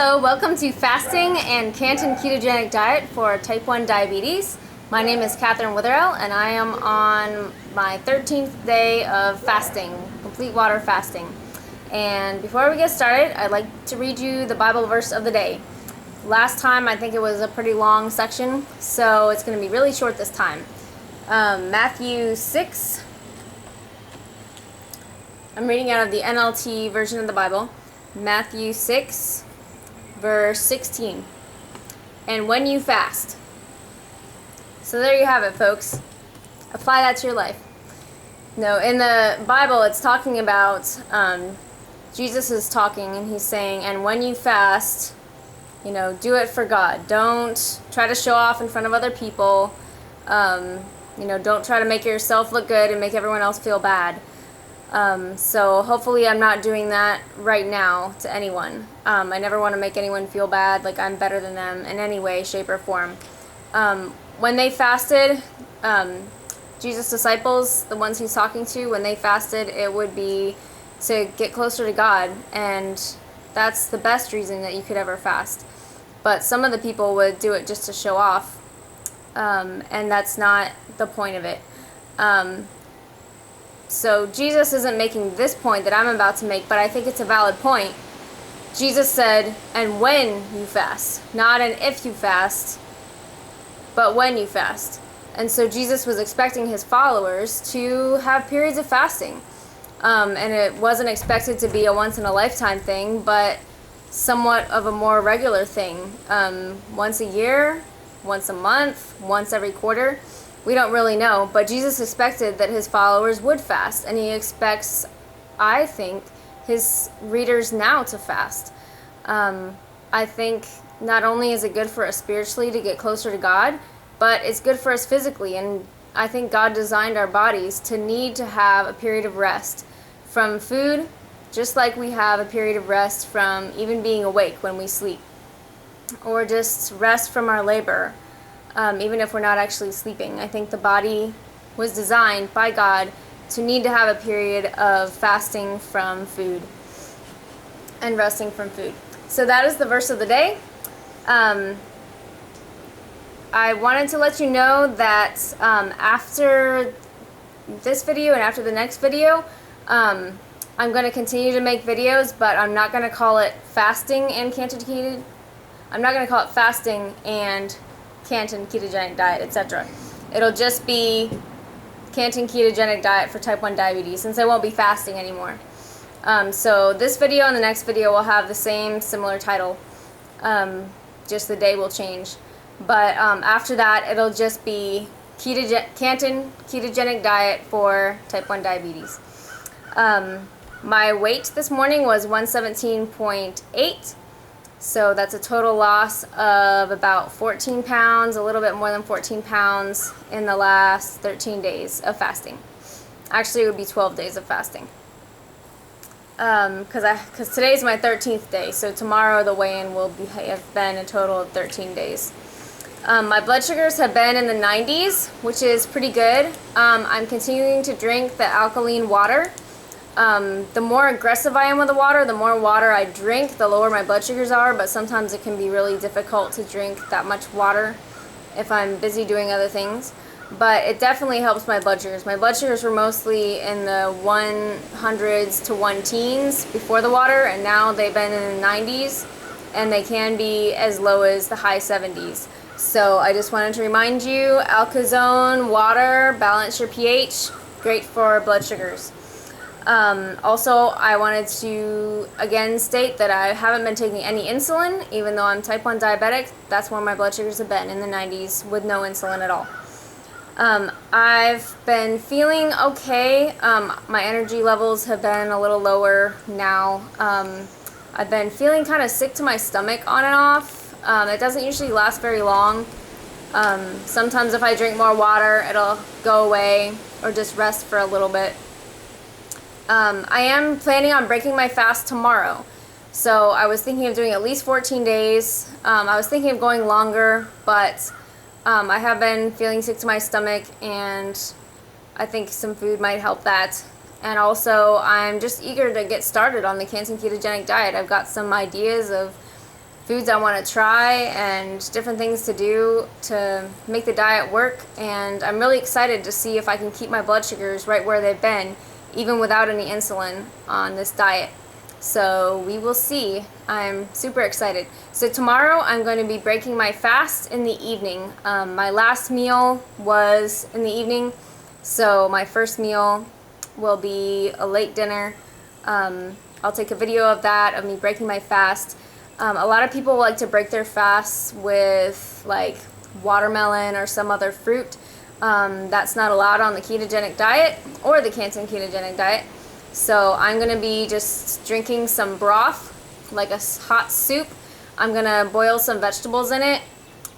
Hello, welcome to Fasting and Cantin Ketogenic Diet for Type 1 Diabetes. My name is Catherine Witherell, and I am on my 13th day of fasting, complete water fasting. And before we get started, I'd like to read you the Bible verse of the day. Last time, I think it was a pretty long section, so it's going to be really short this time. Matthew 6. I'm reading out of the NLT version of the Bible. Matthew 6, verse 16. And when you fast. So there you have it, folks. Apply that to your life. No, in the Bible, it's talking about, Jesus is talking, and he's saying, and when you fast, do it for God. Don't try to show off in front of other people. Don't try to make yourself look good and make everyone else feel bad. So hopefully I'm not doing that right now to anyone. I never want to make anyone feel bad, like I'm better than them in any way, shape, or form. When they fasted, Jesus' disciples, the ones he's talking to, when they fasted, it would be to get closer to God, and that's the best reason that you could ever fast. But some of the people would do it just to show off, and that's not the point of it. So Jesus isn't making this point that I'm about to make, but I think it's a valid point. Jesus said, and when you fast, not an if you fast, but when you fast. And so Jesus was expecting his followers to have periods of fasting. And it wasn't expected to be a once-in-a-lifetime thing, but somewhat of a more regular thing. Once a year, once a month, once every quarter. We don't really know, but Jesus expected that his followers would fast, and he expects, I think, his readers now to fast. I think not only is it good for us spiritually to get closer to God, but it's good for us physically, and I think God designed our bodies to need to have a period of rest from food, just like we have a period of rest from even being awake when we sleep, or just rest from our labor. Even if we're not actually sleeping. I think the body was designed by God to need to have a period of fasting from food and resting from food. So that is the verse of the day. I wanted to let you know that after this video and after the next video, I'm going to continue to make videos, but I'm not going to call it fasting and Cantin. I'm not going to call it fasting and Cantin Ketogenic Diet, etc. It'll just be Cantin Ketogenic Diet for Type 1 Diabetes, since I won't be fasting anymore. So this video and the next video will have the same similar title, just the day will change. But after that, it'll just be Cantin Ketogenic Diet for Type 1 Diabetes. My weight this morning was 117.8. So that's a total loss of about 14 pounds, a little bit more than 14 pounds in the last 13 days of fasting. Actually, it would be 12 days of fasting. Because today's my 13th day, so tomorrow the weigh-in will have been a total of 13 days. My blood sugars have been in the 90s, which is pretty good. I'm continuing to drink the alkaline water. The more aggressive I am with the water, the more water I drink, the lower my blood sugars are, but sometimes it can be really difficult to drink that much water if I'm busy doing other things. But it definitely helps my blood sugars. My blood sugars were mostly in the 100s to 110s before the water, and now they've been in the 90s, and they can be as low as the high 70s. So I just wanted to remind you, Alkazone water, balance your pH, great for blood sugars. Also, I wanted to again state that I haven't been taking any insulin, even though I'm type 1 diabetic. That's where my blood sugars have been, in the 90s, with no insulin at all. I've been feeling okay. My energy levels have been a little lower now. I've been feeling kind of sick to my stomach on and off. It doesn't usually last very long. Sometimes if I drink more water, it'll go away, or just rest for a little bit. I am planning on breaking my fast tomorrow. So I was thinking of doing at least 14 days. I was thinking of going longer, but I have been feeling sick to my stomach, and I think some food might help that. And also, I'm just eager to get started on the Cantin Ketogenic Diet. I've got some ideas of foods I want to try and different things to do to make the diet work. And I'm really excited to see if I can keep my blood sugars right where they've been, even without any insulin on this diet. So we will see. I'm super excited. So tomorrow I'm going to be breaking my fast in the evening. My last meal was in the evening, so my first meal will be a late dinner. I'll take a video of that, of me breaking my fast. A lot of people like to break their fasts with like watermelon or some other fruit. That's not allowed on the ketogenic diet or the Cantin Ketogenic Diet. So I'm going to be just drinking some broth, like a hot soup. I'm going to boil some vegetables in it,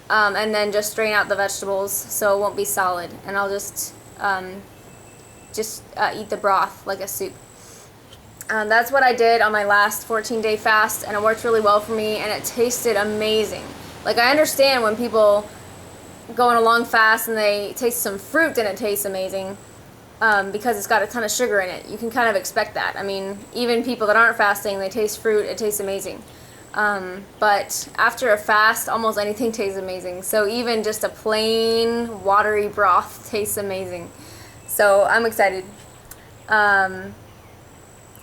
and then just strain out the vegetables so it won't be solid. And I'll just eat the broth like a soup. That's what I did on my last 14-day fast, and it worked really well for me, and it tasted amazing. Like, I understand when people go on a long fast and they taste some fruit and it tastes amazing. Because it's got a ton of sugar in it. You can kind of expect that. I mean, even people that aren't fasting, they taste fruit, it tastes amazing. But after a fast, almost anything tastes amazing. So even just a plain watery broth tastes amazing. So I'm excited. I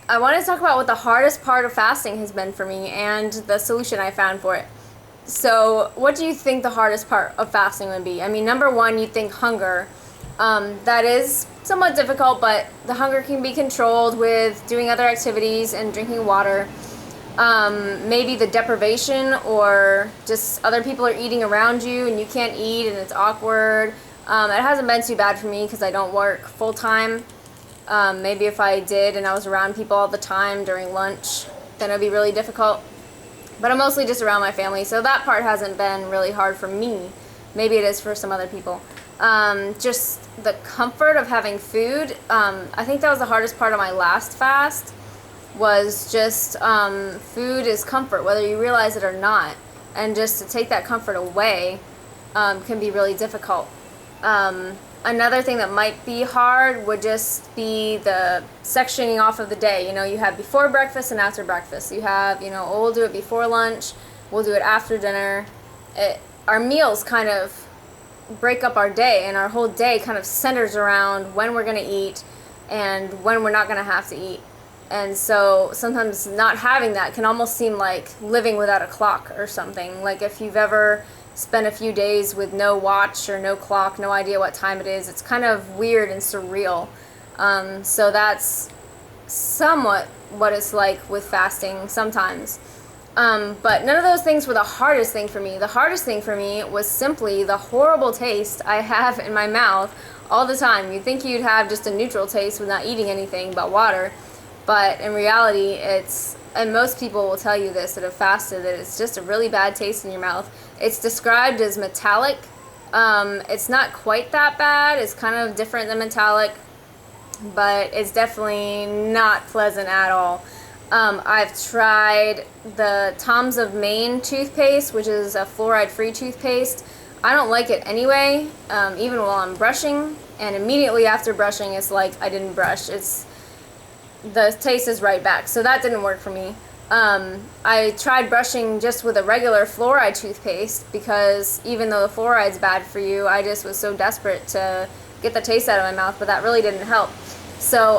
wanted to talk about what the hardest part of fasting has been for me and the solution I found for it. So what do you think the hardest part of fasting would be? I mean, number one, you'd think hunger. That is somewhat difficult, but the hunger can be controlled with doing other activities and drinking water. Maybe the deprivation, or just other people are eating around you and you can't eat and it's awkward. It hasn't been too bad for me because I don't work full time. Maybe if I did and I was around people all the time during lunch, then it would be really difficult. But I'm mostly just around my family, so that part hasn't been really hard for me. Maybe it is for some other people. Just the comfort of having food. I think that was the hardest part of my last fast, was just food is comfort, whether you realize it or not. And just to take that comfort away can be really difficult. Another thing that might be hard would just be the sectioning off of the day. You know, you have before breakfast and after breakfast. You have, oh, we'll do it before lunch, we'll do it after dinner. Our meals kind of break up our day, and our whole day kind of centers around when we're going to eat and when we're not going to have to eat. And so sometimes not having that can almost seem like living without a clock or something. Like if you've ever spent a few days with no watch or no clock, no idea what time it is, it's kind of weird and surreal. So that's somewhat what it's like with fasting sometimes. But none of those things were the hardest thing for me. The hardest thing for me was simply the horrible taste I have in my mouth all the time. You'd think you'd have just a neutral taste with not eating anything but water. But in reality, and most people will tell you this that have fasted, that it's just a really bad taste in your mouth. It's described as metallic. It's not quite that bad. It's kind of different than metallic, but it's definitely not pleasant at all. I've tried the Tom's of Maine toothpaste, which is a fluoride-free toothpaste. I don't like it anyway, even while I'm brushing, and immediately after brushing, it's like I didn't brush. The taste is right back, so that didn't work for me. I tried brushing just with a regular fluoride toothpaste, because even though the fluoride's bad for you, I just was so desperate to get the taste out of my mouth, but that really didn't help. So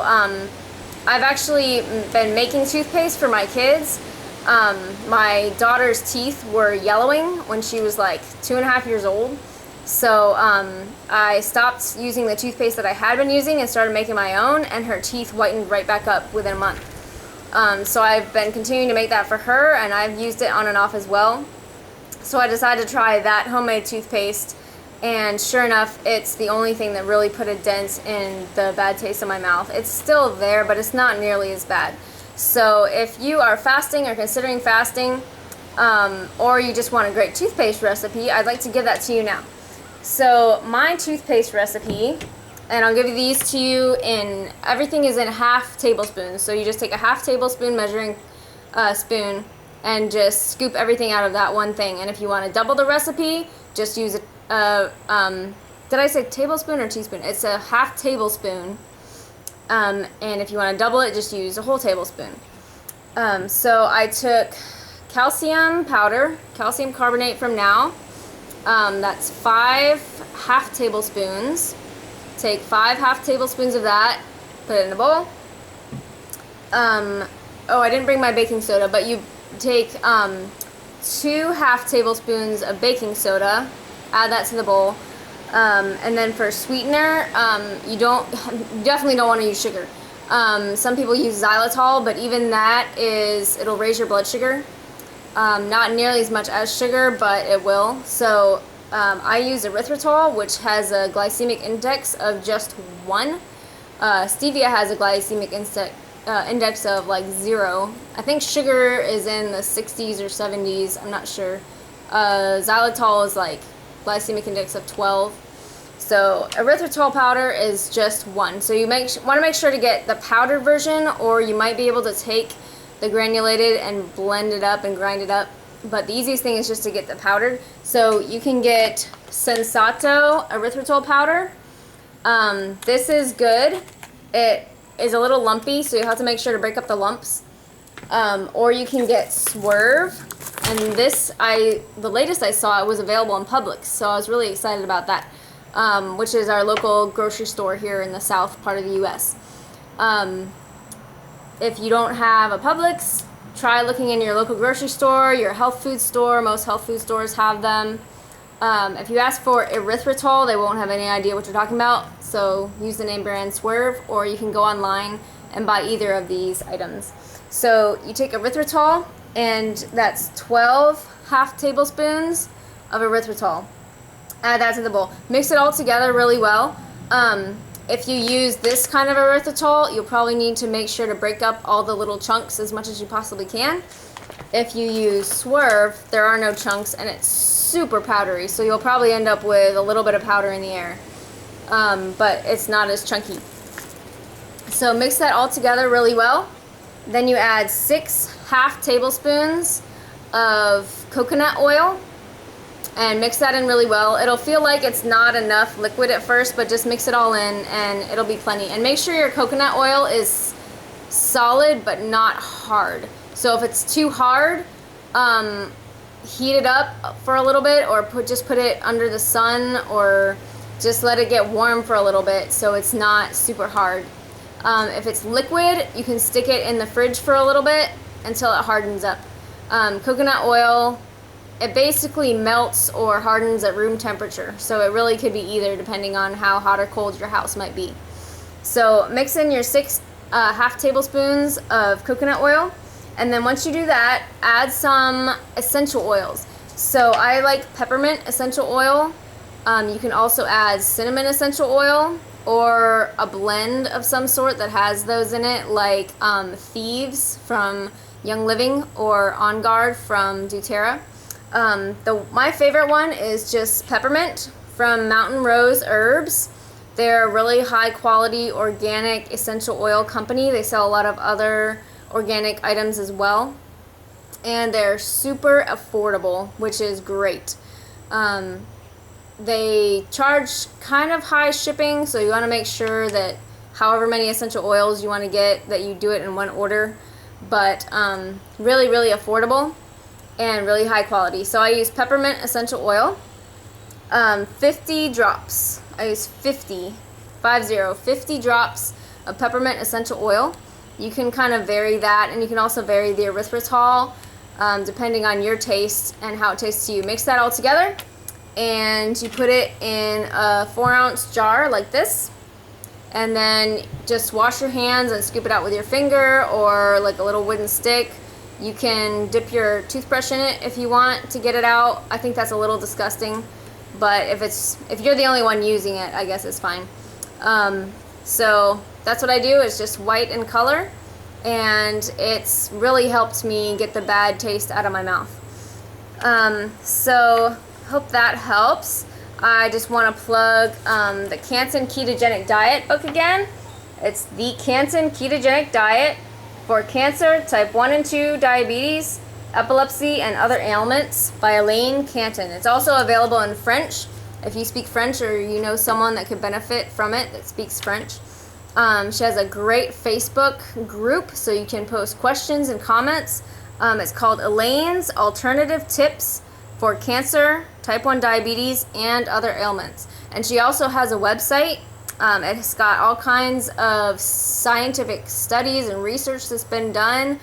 I've actually been making toothpaste for my kids. My daughter's teeth were yellowing when she was like 2.5 years old. So I stopped using the toothpaste that I had been using and started making my own, and her teeth whitened right back up within a month. So I've been continuing to make that for her, and I've used it on and off as well. So I decided to try that homemade toothpaste, and sure enough, it's the only thing that really put a dent in the bad taste in my mouth. It's still there, but it's not nearly as bad. So if you are fasting or considering fasting, or you just want a great toothpaste recipe, I'd like to give that to you now. So my toothpaste recipe, and I'll give you these to you everything is in half tablespoons. So you just take a half tablespoon measuring spoon and just scoop everything out of that one thing. And if you want to double the recipe, just use did I say tablespoon or teaspoon? It's a half tablespoon. And if you want to double it, just use a whole tablespoon. So I took calcium powder, calcium carbonate from Now. That's 5 half tablespoons. Take 5 half tablespoons of that, put it in a bowl. Oh, I didn't bring my baking soda, but you take 2 half tablespoons of baking soda, add that to the bowl. And then for sweetener, you definitely don't want to use sugar. Some people use xylitol, but even that it'll raise your blood sugar. Not nearly as much as sugar, but it will. So I use erythritol, which has a glycemic index of just 1. Stevia has a glycemic index of like 0. I think sugar is in the 60s or 70s. I'm not sure. Xylitol is like glycemic index of 12. So erythritol powder is just 1. So you want to make sure to get the powdered version, or you might be able to take the granulated and blend it up and grind it up. But the easiest thing is just to get the powdered. So you can get Sensato erythritol powder. This is good. It is a little lumpy, so you have to make sure to break up the lumps. Or you can get Swerve. And the latest I saw, it was available in Publix, so I was really excited about that. Which is our local grocery store here in the south part of the U.S. If you don't have a Publix, try looking in your local grocery store, your health food store. Most health food stores have them. If you ask for erythritol, they won't have any idea what you're talking about, so use the name brand Swerve, or you can go online and buy either of these items. So you take erythritol, and that's 12 half tablespoons of erythritol. Add that to the bowl. Mix it all together really well. If you use this kind of erythritol, you'll probably need to make sure to break up all the little chunks as much as you possibly can. If you use Swerve, there are no chunks, and it's super powdery, so you'll probably end up with a little bit of powder in the air. But it's not as chunky. So mix that all together really well. Then you add 6 half tablespoons of coconut oil and mix that in really well. It'll feel like it's not enough liquid at first, but just mix it all in and it'll be plenty. And make sure your coconut oil is solid but not hard. So if it's too hard, heat it up for a little bit, or just put it under the sun, or just let it get warm for a little bit so it's not super hard. If it's liquid, you can stick it in the fridge for a little bit until it hardens up. Coconut oil, it basically melts or hardens at room temperature, so it really could be either depending on how hot or cold your house might be. So mix in your 6 half tablespoons of coconut oil, and then once you do that, add some essential oils. So I like peppermint essential oil. You can also add cinnamon essential oil, or a blend of some sort that has those in it, like Thieves from Young Living or On Guard from doTERRA. My favorite one is just peppermint from Mountain Rose Herbs. They're a really high quality organic essential oil company. They sell a lot of other organic items as well, and they're super affordable, which is great. They charge kind of high shipping, so you want to make sure that however many essential oils you want to get, that you do it in one order, but really, really affordable and really high quality. So I use peppermint essential oil, 50 drops. I use 50 drops of peppermint essential oil. You can kind of vary that, and you can also vary the erythritol depending on your taste and how it tastes to you. Mix that all together, and you put it in a 4-ounce jar like this, and then just wash your hands and scoop it out with your finger or like a little wooden stick. You can dip your toothbrush in it if you want to get it out. I think that's a little disgusting, but if you're the only one using it, I guess it's fine. So that's what I do. It's just white in color, and it's really helped me get the bad taste out of my mouth. So hope that helps. I just want to plug the Cantin Ketogenic Diet book again. It's the Cantin Ketogenic Diet for Cancer, Type 1 and 2 Diabetes, Epilepsy, and Other Ailments by Elaine Cantin. It's also available in French if you speak French, or you know someone that could benefit from it that speaks French. She has a great Facebook group, so you can post questions and comments. It's called Elaine's Alternative Tips for Cancer, Type 1 Diabetes, and Other Ailments. And she also has a website. It's got all kinds of scientific studies and research that's been done.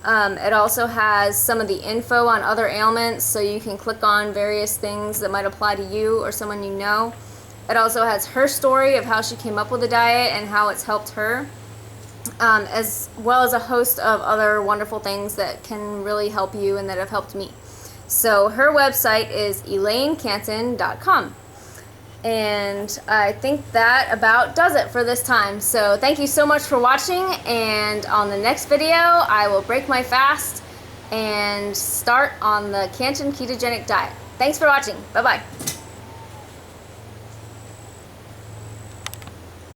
It also has some of the info on other ailments, so you can click on various things that might apply to you or someone you know. It also has her story of how she came up with the diet and how it's helped her, as well as a host of other wonderful things that can really help you and that have helped me. So her website is elainecantin.com. And I think that about does it for this time. So thank you so much for watching, and on the next video I will break my fast and start on the Cantin Ketogenic Diet. Thanks for watching. Bye-bye.